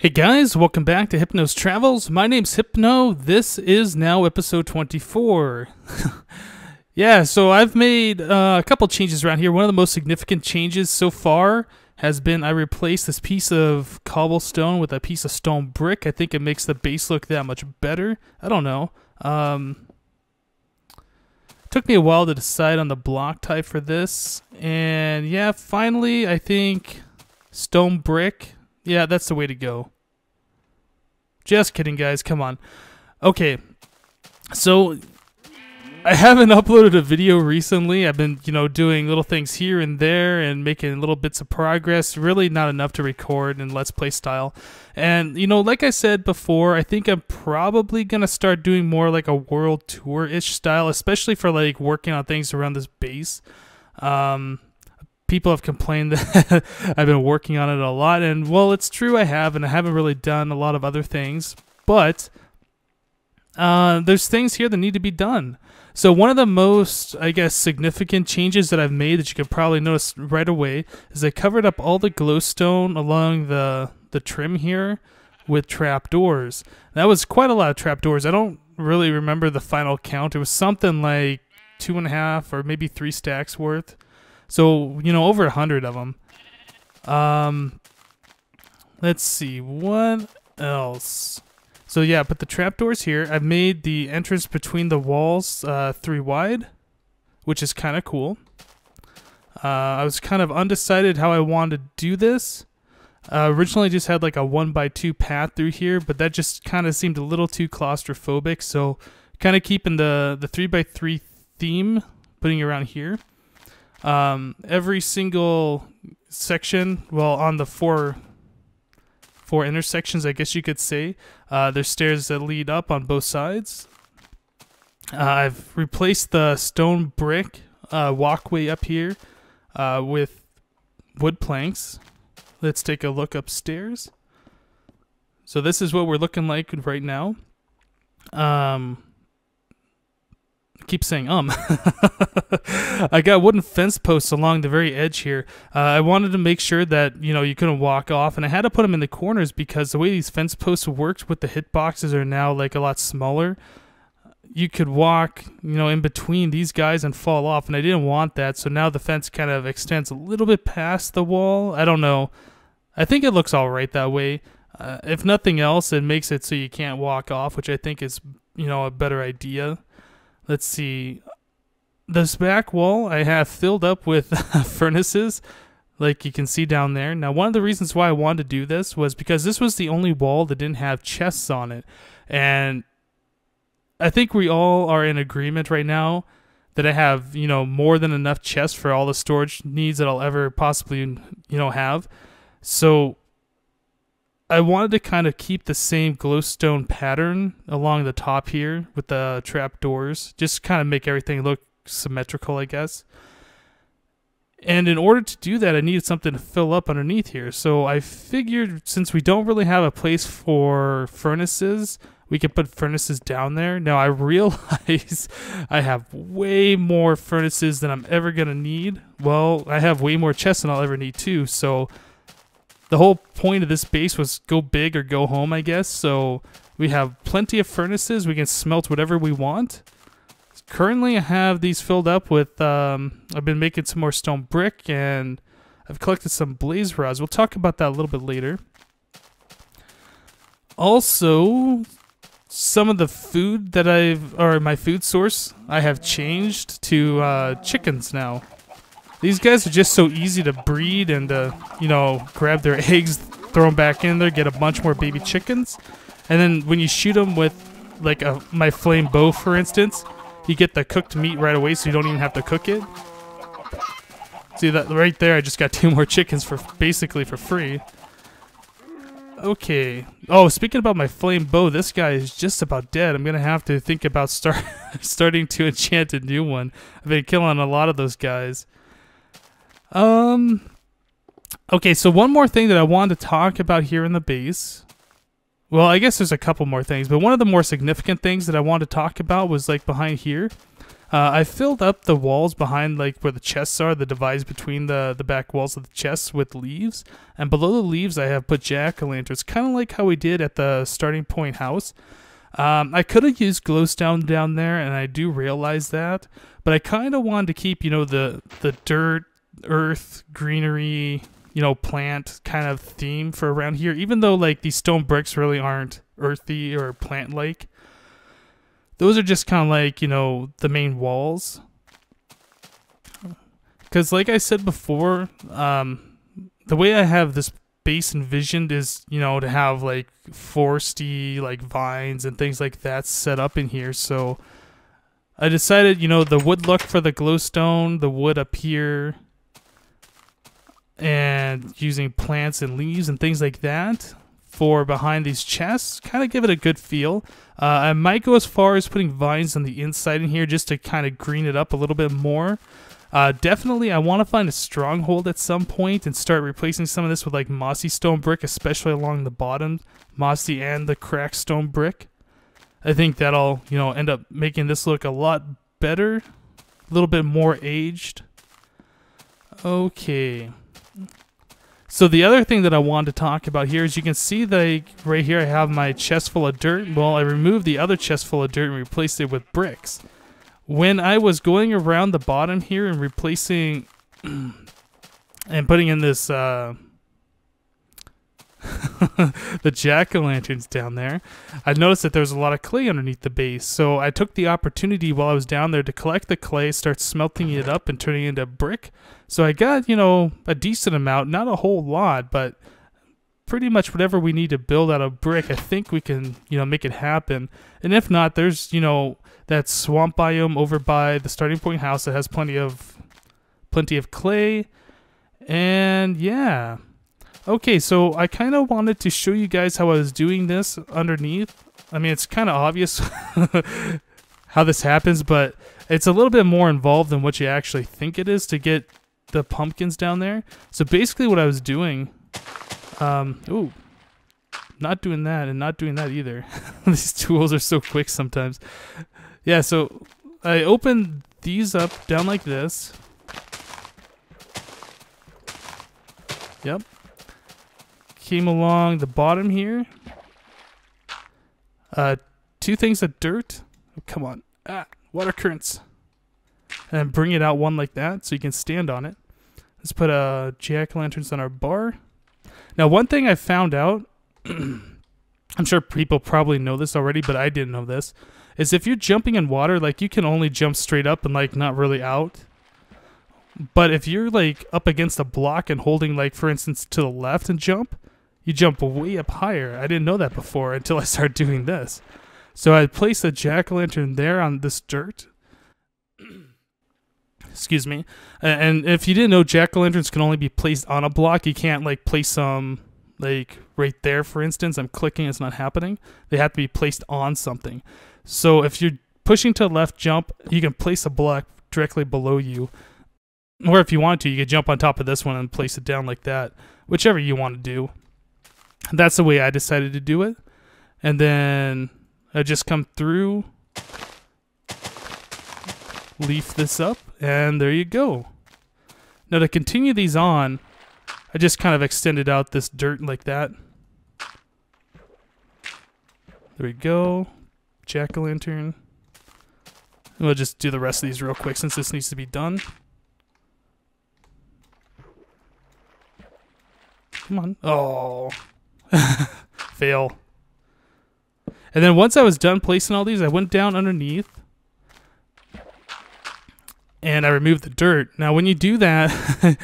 Hey guys, welcome back to Hypno's Travels. My name's Hypno. This is now episode 24. Yeah, so I've made a couple changes around here. One of the most significant changes so far has been I replaced this piece of cobblestone with a piece of stone brick. I think it makes the base look that much better. I don't know. Took me a while to decide on the block type for this. And yeah, finally, I think stone brick. Yeah, that's the way to go. Just kidding, guys. Come on. Okay. So, I haven't uploaded a video recently. I've been, doing little things here and there and making little bits of progress. Really not enough to record in Let's Play style. And, like I said before, I think I'm probably going to start doing more like a world tour-ish style, especially for like working on things around this base. People have complained that I've been working on it a lot, and well, it's true I have, and I haven't really done a lot of other things, but there's things here that need to be done. So one of the most, I guess, significant changes that I've made that you can probably notice right away is I covered up all the glowstone along the trim here with trapdoors. That was quite a lot of trapdoors. I don't really remember the final count. It was something like 2.5 or maybe 3 stacks worth. So, over 100 of them. Let's see, what else? So yeah, put the trapdoors here. I've made the entrance between the walls 3 wide, which is kind of cool. I was kind of undecided how I wanted to do this. Originally just had like a 1x2 path through here, but that just kind of seemed a little too claustrophobic. So kind of keeping the 3x3 theme, putting it around here. Every single section, well, on the four intersections, I guess you could say, there's stairs that lead up on both sides. I've replaced the stone brick walkway up here with wood planks. Let's take a look upstairs. So this is what we're looking like right now. Keep saying I got wooden fence posts along the very edge here. I wanted to make sure that you couldn't walk off, and I had to put them in the corners because the way these fence posts worked with the hitboxes are now like a lot smaller. You could walk in between these guys and fall off, and I didn't want that, so now the fence kind of extends a little bit past the wall. I don't know. I think it looks all right that way. If nothing else, it makes it so you can't walk off, which I think is a better idea. Let's see, this back wall I have filled up with furnaces, like you can see down there. Now, one of the reasons why I wanted to do this was because this was the only wall that didn't have chests on it. And I think we all are in agreement right now that I have, more than enough chests for all the storage needs that I'll ever possibly, have. So I wanted to kind of keep the same glowstone pattern along the top here with the trapdoors, just kind of make everything look symmetrical, I guess. And in order to do that, I needed something to fill up underneath here. So I figured since we don't really have a place for furnaces, we could put furnaces down there. Now I realize I have way more furnaces than I'm ever going to need. Well, I have way more chests than I'll ever need too, so the whole point of this base was go big or go home, I guess. So we have plenty of furnaces. We can smelt whatever we want. Currently, I have these filled up with, I've been making some more stone brick, and I've collected some blaze rods. We'll talk about that a little bit later. Also, some of the food that my food source, I have changed to chickens now. These guys are just so easy to breed and grab their eggs, throw them back in there, get a bunch more baby chickens. And then when you shoot them with like my flame bow, for instance, you get the cooked meat right away, so you don't even have to cook it. See that right there? I just got 2 more chickens for basically for free. Okay. Oh, speaking about my flame bow, this guy is just about dead. I'm gonna have to think about starting to enchant a new one. I've been killing a lot of those guys. Okay, so one more thing that I wanted to talk about here in the base. Well, I guess there's a couple more things, but one of the more significant things that I wanted to talk about was like behind here. I filled up the walls behind like where the chests are, the divides between the back walls of the chests with leaves. And below the leaves I have put jack-o'-lanterns, kind of like how we did at the starting point house. I could have used glowstone down there, and I do realize that. But I kind of wanted to keep, you know, the dirt, earth, greenery, you know, plant kind of theme for around here. Even though like these stone bricks really aren't earthy or plant-like. Those are just kind of like, you know, the main walls. Because like I said before, the way I have this base envisioned is, you know, to have like foresty, like vines and things like that set up in here. So I decided, you know, the wood look for the glowstone, the wood up here, and using plants and leaves and things like that for behind these chests, kind of give it a good feel. I might go as far as putting vines on the inside in here just to kind of green it up a little bit more. Definitely I want to find a stronghold at some point and start replacing some of this with like mossy stone brick, especially along the bottom, mossy and the cracked stone brick. I think that'll, you know, end up making this look a lot better, a little bit more aged. Okay. So the other thing that I wanted to talk about here is you can see that right here I have my chest full of dirt. Well, I removed the other chest full of dirt and replaced it with bricks. When I was going around the bottom here and replacing and putting in this the jack-o'-lanterns down there, I noticed that there was a lot of clay underneath the base. So I took the opportunity while I was down there to collect the clay, start smelting it up and turning it into brick. So I got, you know, a decent amount, not a whole lot, but pretty much whatever we need to build out of brick, I think we can, you know, make it happen. And if not, there's, you know, that swamp biome over by the starting point house that has plenty of clay. And yeah. Okay, so I kind of wanted to show you guys how I was doing this underneath. I mean, it's kind of obvious how this happens, but it's a little bit more involved than what you actually think it is to get the pumpkins down there. So basically what I was doing, ooh, not doing that and not doing that either. These tools are so quick sometimes. Yeah, so I opened these up down like this. Yep. Came along the bottom here. Two things of dirt. Oh, come on. Water currents. And bring it out one like that so you can stand on it. Let's put jack-o'-lanterns on our bar. Now, one thing I found out, I'm sure people probably know this already, but I didn't know this, is if you're jumping in water, like you can only jump straight up and like not really out. But if you're like up against a block and holding like, for instance, to the left and jump, you jump way up higher. I didn't know that before until I started doing this. So I placed a jack-o'-lantern there on this dirt. Excuse me. And if you didn't know, jack-o'-lanterns can only be placed on a block. You can't like place them like right there, for instance. I'm clicking, it's not happening. They have to be placed on something. So if you're pushing to the left jump, you can place a block directly below you. Or if you want to, you could jump on top of this one and place it down like that. Whichever you want to do. That's the way I decided to do it. And then I just come through, leaf this up, and there you go. Now to continue these on, I just kind of extended out this dirt like that. There we go. Jack-o'-lantern. We'll just do the rest of these real quick since this needs to be done. Come on. Oh. Fail. And then once I was done placing all these, I went down underneath and I removed the dirt. Now when you do that,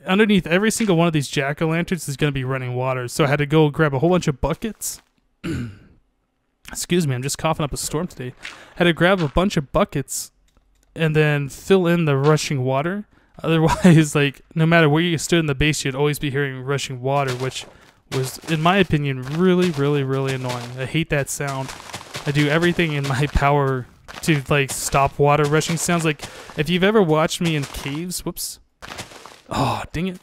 underneath every single one of these jack-o'-lanterns is going to be running water. So I had to go grab a whole bunch of buckets. Excuse me, I'm just coughing up a storm today. I had to grab a bunch of buckets and then fill in the rushing water. Otherwise, like, no matter where you stood in the base, you'd always be hearing rushing water, which was, in my opinion, really, really, really annoying. I hate that sound. I do everything in my power to, like, stop water rushing. Sounds like, if you've ever watched me in caves, whoops. Oh, dang it.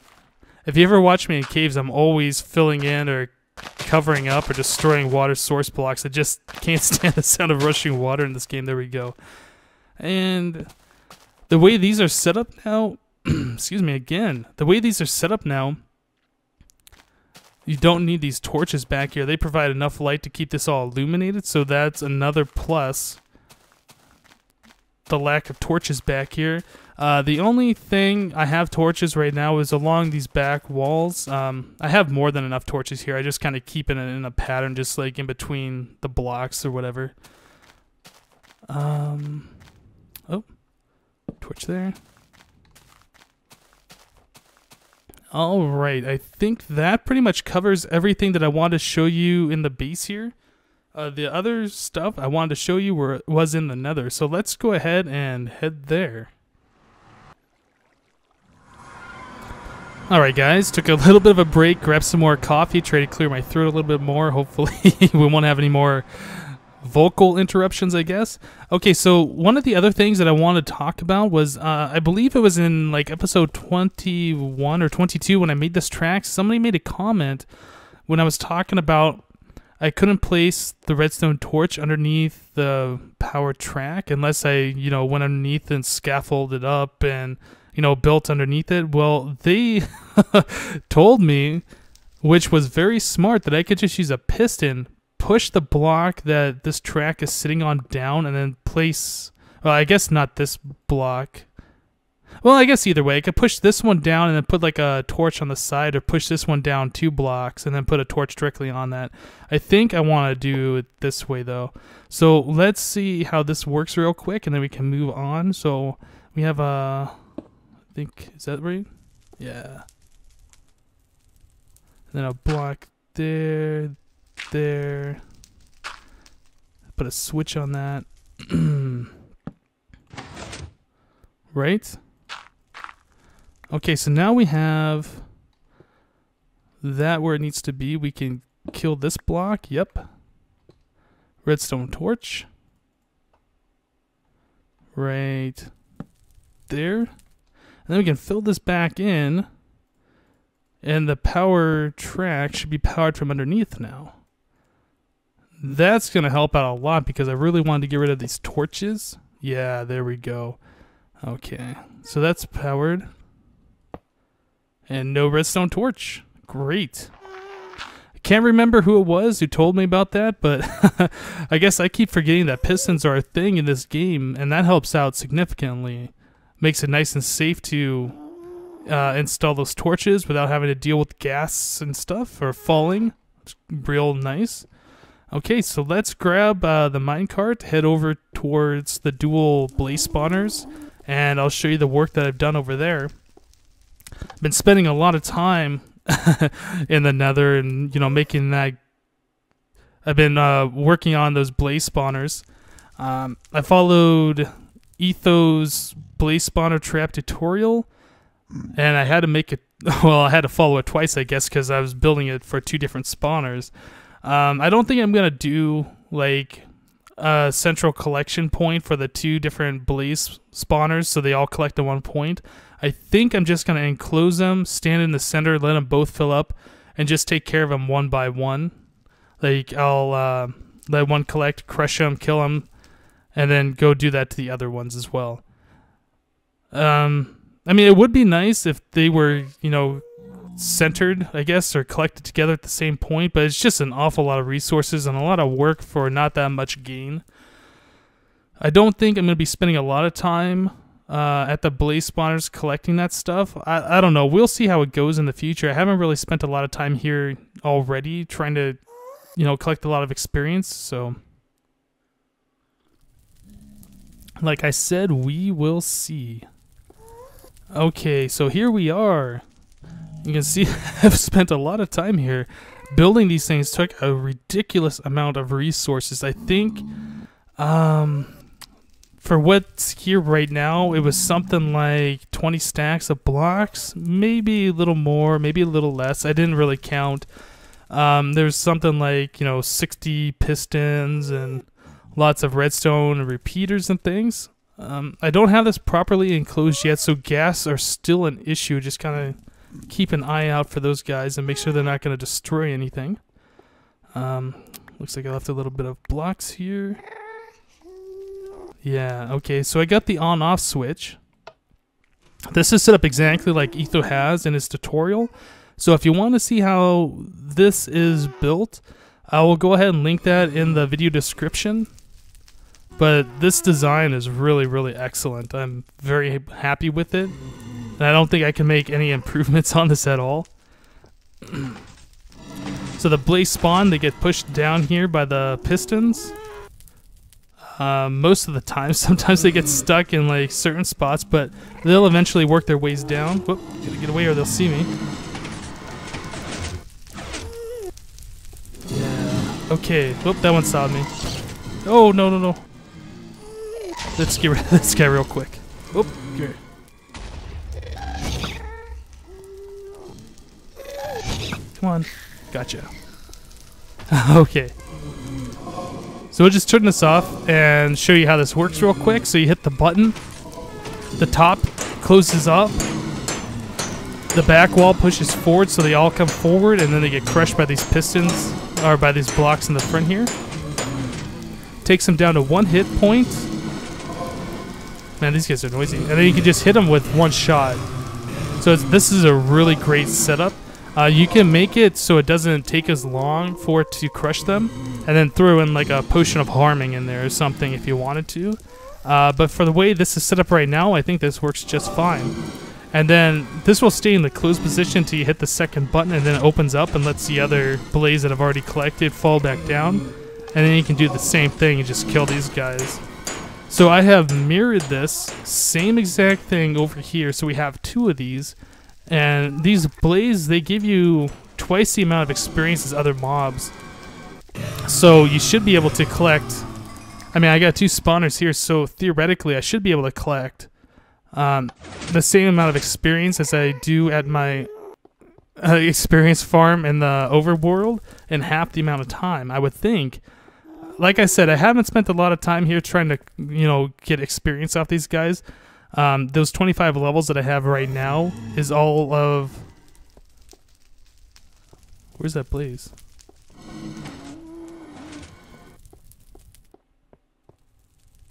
If you ever watch me in caves, I'm always filling in or covering up or destroying water source blocks. I just can't stand the sound of rushing water in this game. There we go. And the way these are set up now, excuse me again, the way these are set up now, you don't need these torches back here. They provide enough light to keep this all illuminated, so that's another plus. The lack of torches back here. The only thing I have torches right now is along these back walls. I have more than enough torches here. I just kind of keep it in a pattern, just like in between the blocks or whatever. Oh, torch there. Alright, I think that pretty much covers everything that I wanted to show you in the base here. The other stuff I wanted to show you was in the nether, so let's go ahead and head there. Alright guys, took a little bit of a break, grabbed some more coffee, tried to clear my throat a little bit more. Hopefully we won't have any more vocal interruptions, I guess. Okay, so one of the other things that I wanted to talk about was, I believe it was in like episode 21 or 22 when I made this track. Somebody made a comment when I was talking about I couldn't place the redstone torch underneath the power track unless I, you know, went underneath and scaffolded up and, you know, built underneath it. Well, they told me, which was very smart, that I could just use a piston, push the block that this track is sitting on down, and then place, well, I guess not this block. Well, I guess either way. I could push this one down and then put like a torch on the side, or push this one down 2 blocks and then put a torch directly on that. I think I want to do it this way though. So let's see how this works real quick and then we can move on. So we have a, I think, is that right? Yeah. And then a block there. There. Put a switch on that. Right? Okay, so now we have that where it needs to be. We can kill this block. Yep. Redstone torch. Right there. And then we can fill this back in. And the power track should be powered from underneath now. That's going to help out a lot because I really wanted to get rid of these torches. Yeah, there we go. Okay, so that's powered. And no redstone torch. Great. I can't remember who it was who told me about that, but I guess I keep forgetting that pistons are a thing in this game, and that helps out significantly. Makes it nice and safe to install those torches without having to deal with gas and stuff or falling. It's real nice. Okay, so let's grab the minecart, head over towards the dual blaze spawners, and I'll show you the work that I've done over there. I've been spending a lot of time in the nether and, you know, making that. I've been working on those blaze spawners. I followed Etho's blaze spawner trap tutorial, and I had to make it, well, I had to follow it twice, I guess, because I was building it for 2 different spawners. I don't think I'm going to do, like, a central collection point for the 2 different blaze spawners so they all collect at one point. I think I'm just going to enclose them, stand in the center, let them both fill up, and just take care of them one by one. Like, I'll let one collect, crush them, kill them, and then go do that to the other ones as well. I mean, it would be nice if they were, you know, centered, I guess, or collected together at the same point, but it's just an awful lot of resources and a lot of work for not that much gain. I don't think I'm going to be spending a lot of time at the blaze spawners collecting that stuff. I don't know. We'll see how it goes in the future. I haven't really spent a lot of time here already trying to, you know, collect a lot of experience, so like I said, we will see. Okay, so here we are. You can see I've spent a lot of time here. Building these things took a ridiculous amount of resources. I think for what's here right now, it was something like 20 stacks of blocks. Maybe a little more, maybe a little less. I didn't really count. There's something like, you know, 60 pistons and lots of redstone repeaters and things. I don't have this properly enclosed yet, so gas are still an issue. Just kind of keep an eye out for those guys and make sure they're not going to destroy anything. Looks like I left a little bit of blocks here. Yeah, okay, so I got the on-off switch. This is set up exactly like Etho has in his tutorial. So if you want to see how this is built, I will go ahead and link that in the video description. But this design is really, really excellent. I'm very happy with it. And I don't think I can make any improvements on this at all. So the blaze spawn, they get pushed down here by the pistons. Most of the time, sometimes they get stuck in like certain spots, but they'll eventually work their ways down. Whoop, gotta get away or they'll see me. Yeah, okay, whoop, that one saw me. Oh, no, no, no. Let's get rid of this guy real quick. Whoop, come here. Come on, gotcha. Okay. So we'll just turn this off and show you how this works real quick. So you hit the button, the top closes up, the back wall pushes forward so they all come forward and then they get crushed by these pistons, or by these blocks in the front here. Takes them down to 1 hit point. Man, these guys are noisy. And then you can just hit them with 1 shot. So this is a really great setup. You can make it so it doesn't take as long for it to crush them, and then throw in like a potion of harming in there or something if you wanted to. But for the way this is set up right now, I think this works just fine. And then this will stay in the closed position until you hit the second button, and then it opens up and lets the other blaze that I've already collected fall back down. And then you can do the same thing and just kill these guys. So I have mirrored this same exact thing over here, so we have 2 of these. And these blaze, they give you twice the amount of experience as other mobs. So you should be able to collect... I mean, I got 2 spawners here, so theoretically I should be able to collect the same amount of experience as I do at my experience farm in the overworld in half the amount of time, I would think. Like I said, I haven't spent a lot of time here trying to, you know, get experience off these guys. Those 25 levels that I have right now is all of... Where's that blaze?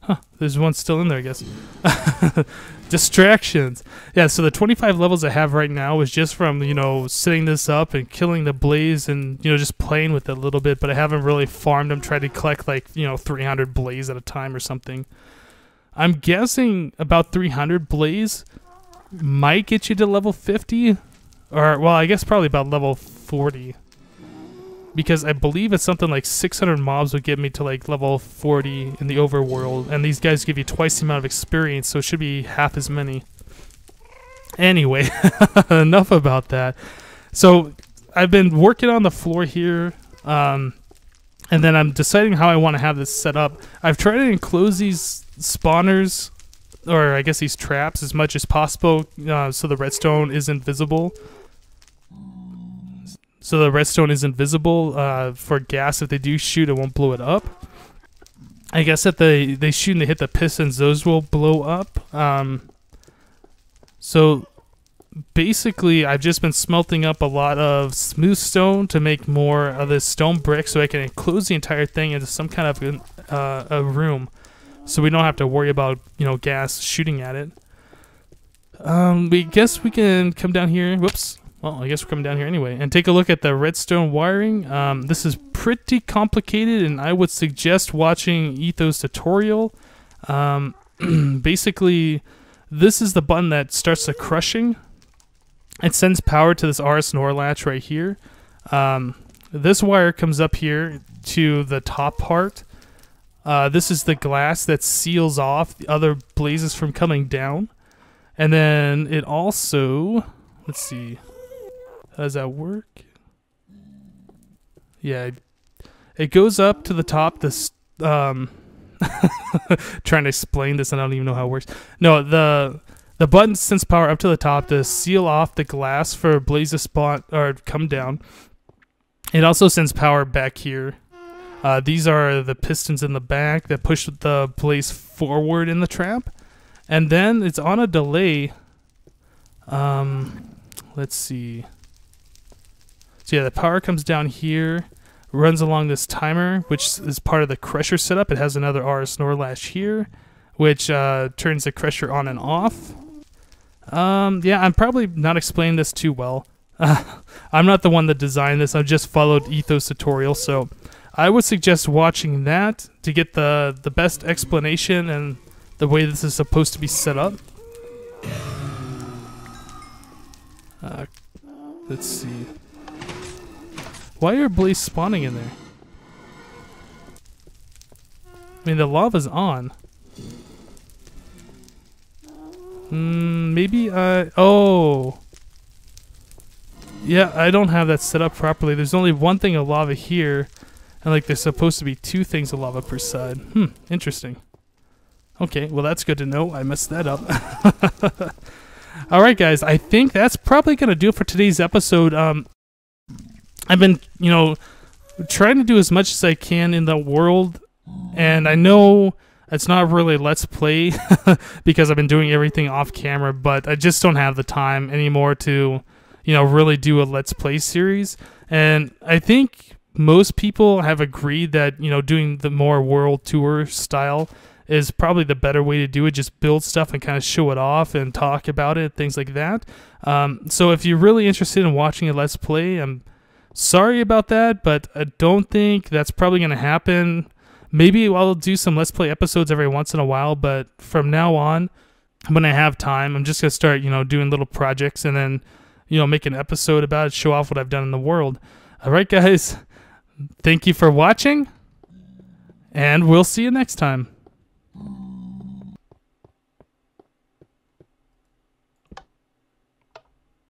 Huh, there's one still in there, I guess. Distractions. Yeah, so the 25 levels I have right now is just from, you know, setting this up and killing the blaze and, you know, just playing with it a little bit, but I haven't really farmed them, tried to collect like, you know, 300 blaze at a time or something. I'm guessing about 300 blaze might get you to level 50, or, well, I guess probably about level 40. Because I believe it's something like 600 mobs would get me to like level 40 in the overworld, and these guys give you twice the amount of experience, so it should be half as many. Anyway, enough about that. So I've been working on the floor here, and then I'm deciding how I want to have this set up. I've tried to enclose these spawners, or I guess these traps, as much as possible, so the redstone isn't visible. So the redstone isn't visible for gas. If they do shoot, it won't blow it up. I guess if they shoot and they hit the pistons, those will blow up. So basically, I've just been smelting up a lot of smooth stone to make more of this stone brick so I can enclose the entire thing into some kind of a room. So we don't have to worry about, you know, gas shooting at it. We guess we can come down here. Whoops. Well, I guess we're coming down here anyway, and take a look at the redstone wiring. This is pretty complicated, and I would suggest watching Etho's tutorial. Basically, this is the button that starts the crushing. It sends power to this RS NOR latch right here. This wire comes up here to the top part. This is the glass that seals off the other blazes from coming down. And then it also, let's see, how does that work? Yeah, it goes up to the top. This trying to explain this, and I don't even know how it works. No, the button sends power up to the top to seal off the glass for blaze to spawn or come down. It also sends power back here. These are the pistons in the back that push the blaze forward in the trap, and then it's on a delay. Let's see. So yeah, the power comes down here, runs along this timer, which is part of the crusher setup. It has another RS NOR latch here. which turns the crusher on and off. Yeah, I'm probably not explaining this too well. I'm not the one that designed this. I just followed Etho's tutorial, so I would suggest watching that to get the best explanation and the way this is supposed to be set up. Let's see. Why are blaze spawning in there? I mean, the lava's on. Maybe oh. Yeah, I don't have that set up properly. There's only one thing of lava here, and like there's supposed to be 2 things of lava per side. Interesting. Okay, well that's good to know. I messed that up. Alright guys, I think that's probably going to do it for today's episode. I've been, you know, trying to do as much as I can in the world, and I know it's not really Let's Play because I've been doing everything off camera, but I just don't have the time anymore to, you know, really do a Let's Play series. And I think most people have agreed that, you know, doing the more world tour style is probably the better way to do it. Just build stuff and kind of show it off and talk about it, things like that. So if you're really interested in watching a Let's Play, I'm sorry about that, but I don't think that's probably going to happen. Maybe I'll do some Let's Play episodes every once in a while, but from now on, when I have time, I'm just going to start, you know, doing little projects and then, you know, make an episode about it, show off what I've done in the world. All right, guys, thank you for watching, and we'll see you next time.